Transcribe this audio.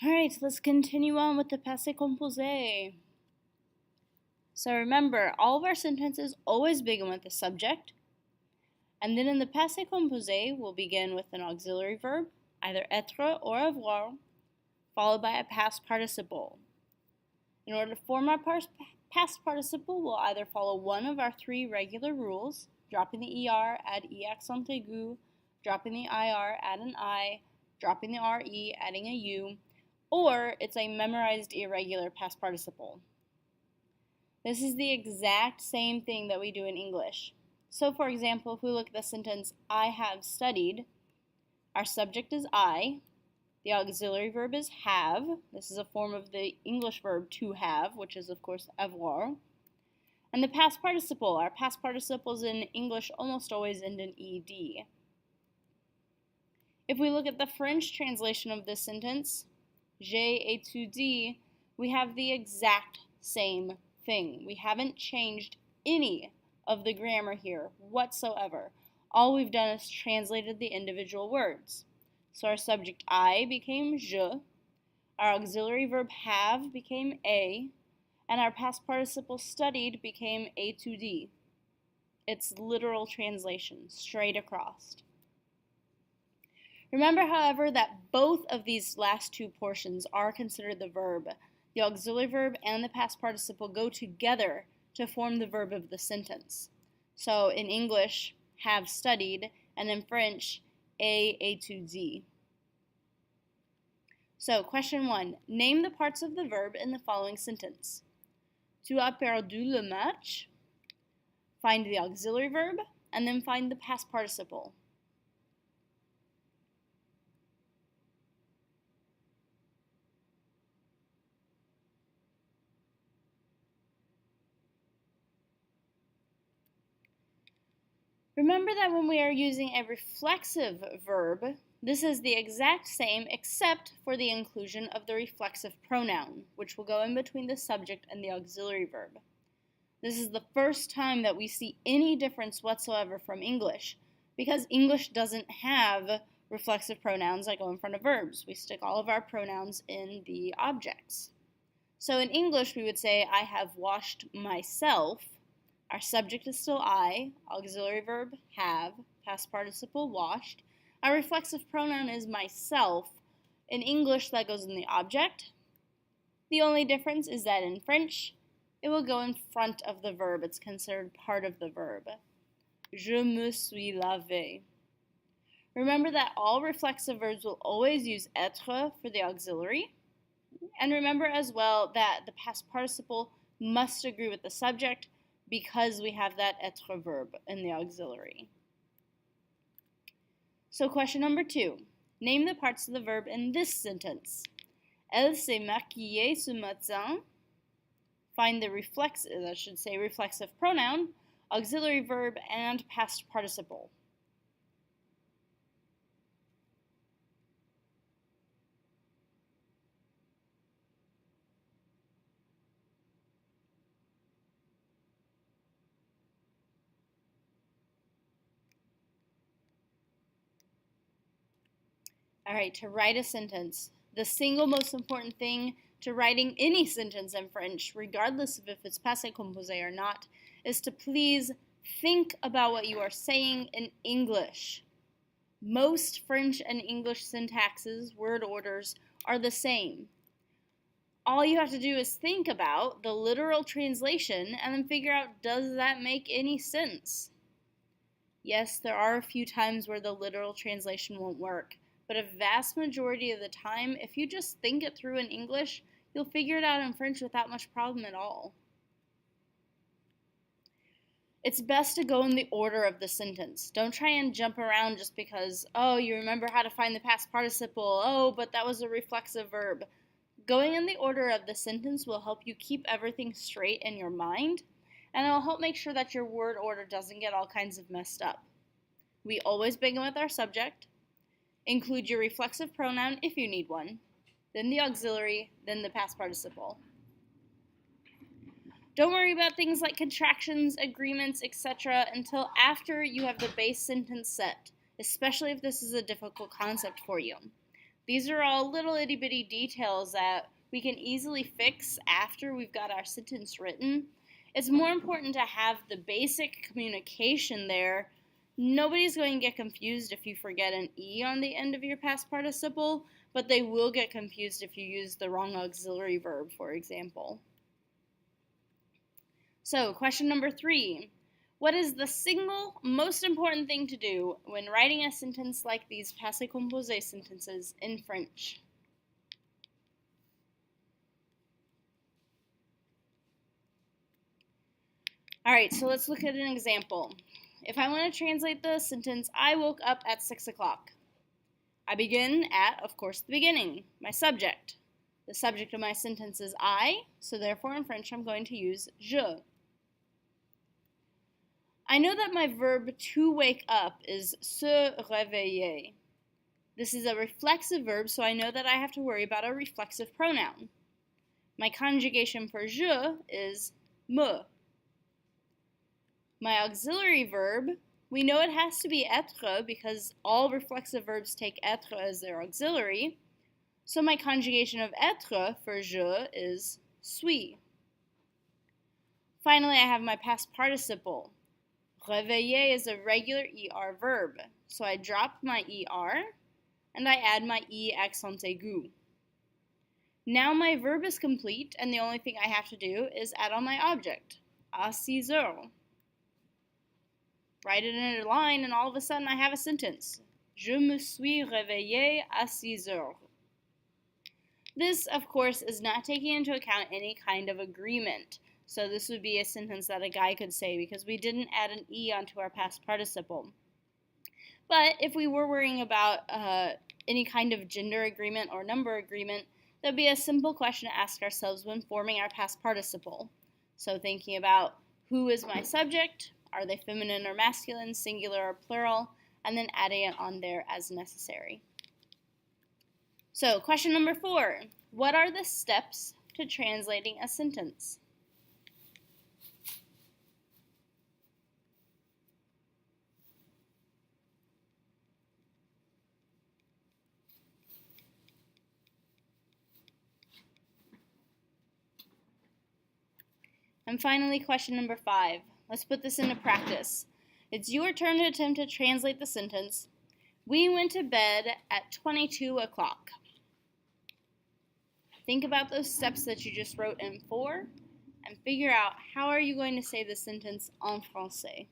Alright, let's continue on with the passé composé. So remember, all of our sentences always begin with the subject, and then in the passé composé, we'll begin with an auxiliary verb, either être or avoir, followed by a past participle. In order to form our past participle, we'll either follow one of our three regular rules, dropping the ER, add E accent aigu, dropping the IR, add an I, dropping the RE, adding a U, or it's a memorized irregular past participle. This is the exact same thing that we do in English. So for example, if we look at the sentence, I have studied, our subject is I, the auxiliary verb is have, this is a form of the English verb to have, which is of course avoir, and the past participle, our past participles in English almost always end in ed. If we look at the French translation of this sentence, j'ai étudié, we have the exact same thing. We haven't changed any of the grammar here whatsoever. All we've done is translated the individual words. So our subject I became je, our auxiliary verb have became a, and our past participle studied became étudié. It's literal translation, straight across. Remember, however, that both of these last two portions are considered the verb. The auxiliary verb and the past participle go together to form the verb of the sentence. So in English, have studied, and in French, étudié. So question 1, name the parts of the verb in the following sentence. Tu as perdu le match. Find the auxiliary verb, and then find the past participle. Remember that when we are using a reflexive verb, this is the exact same except for the inclusion of the reflexive pronoun, which will go in between the subject and the auxiliary verb. This is the first time that we see any difference whatsoever from English, because English doesn't have reflexive pronouns that go in front of verbs. We stick all of our pronouns in the objects. So in English, we would say, I have washed myself. Our subject is still I, auxiliary verb have, past participle washed. Our reflexive pronoun is myself. In English, that goes in the object. The only difference is that in French, it will go in front of the verb. It's considered part of the verb. Je me suis lavé. Remember that all reflexive verbs will always use être for the auxiliary. And remember as well that the past participle must agree with the subject because we have that être verb in the auxiliary. So question number 2. Name the parts of the verb in this sentence. Elle s'est maquillée ce matin. Find the reflexive pronoun, auxiliary verb, and past participle. All right, to write a sentence, the single most important thing to writing any sentence in French, regardless of if it's passé composé or not, is to please think about what you are saying in English. Most French and English syntaxes, word orders, are the same. All you have to do is think about the literal translation and then figure out, does that make any sense? Yes, there are a few times where the literal translation won't work, but a vast majority of the time, if you just think it through in English, you'll figure it out in French without much problem at all. It's best to go in the order of the sentence. Don't try and jump around just because, oh, you remember how to find the past participle, oh, but that was a reflexive verb. Going in the order of the sentence will help you keep everything straight in your mind, and it'll help make sure that your word order doesn't get all kinds of messed up. We always begin with our subject. Include your reflexive pronoun if you need one, then the auxiliary, then the past participle. Don't worry about things like contractions, agreements, etc. until after you have the base sentence set, especially if this is a difficult concept for you. These are all little itty bitty details that we can easily fix after we've got our sentence written. It's more important to have the basic communication there. Nobody's going to get confused if you forget an E on the end of your past participle, but they will get confused if you use the wrong auxiliary verb, for example. So, question number 3. What is the single most important thing to do when writing a sentence like these passé composé sentences in French? Alright, so let's look at an example. If I want to translate the sentence, I woke up at 6 o'clock. I begin at, of course, the beginning, my subject. The subject of my sentence is I, so therefore in French I'm going to use je. I know that my verb to wake up is se réveiller. This is a reflexive verb, so I know that I have to worry about a reflexive pronoun. My conjugation for je is me. My auxiliary verb, we know it has to be être because all reflexive verbs take être as their auxiliary. So my conjugation of être for je is suis. Finally, I have my past participle. Réveiller is a regular ER verb, so I drop my ER and I add my E accent aigu. Now my verb is complete, and the only thing I have to do is add on my object, à 6 heures. Write it in a line, and all of a sudden I have a sentence. Je me suis réveillé à 6 heures. This, of course, is not taking into account any kind of agreement. So this would be a sentence that a guy could say because we didn't add an E onto our past participle. But if we were worrying about any kind of gender agreement or number agreement, that would be a simple question to ask ourselves when forming our past participle. So thinking about who is my subject, are they feminine or masculine, singular or plural, and then adding it on there as necessary. So question number 4, what are the steps to translating a sentence? And finally, question number 5. Let's put this into practice. It's your turn to attempt to translate the sentence. We went to bed at 22 o'clock. Think about those steps that you just wrote in 4 and figure out how are you going to say the sentence en français.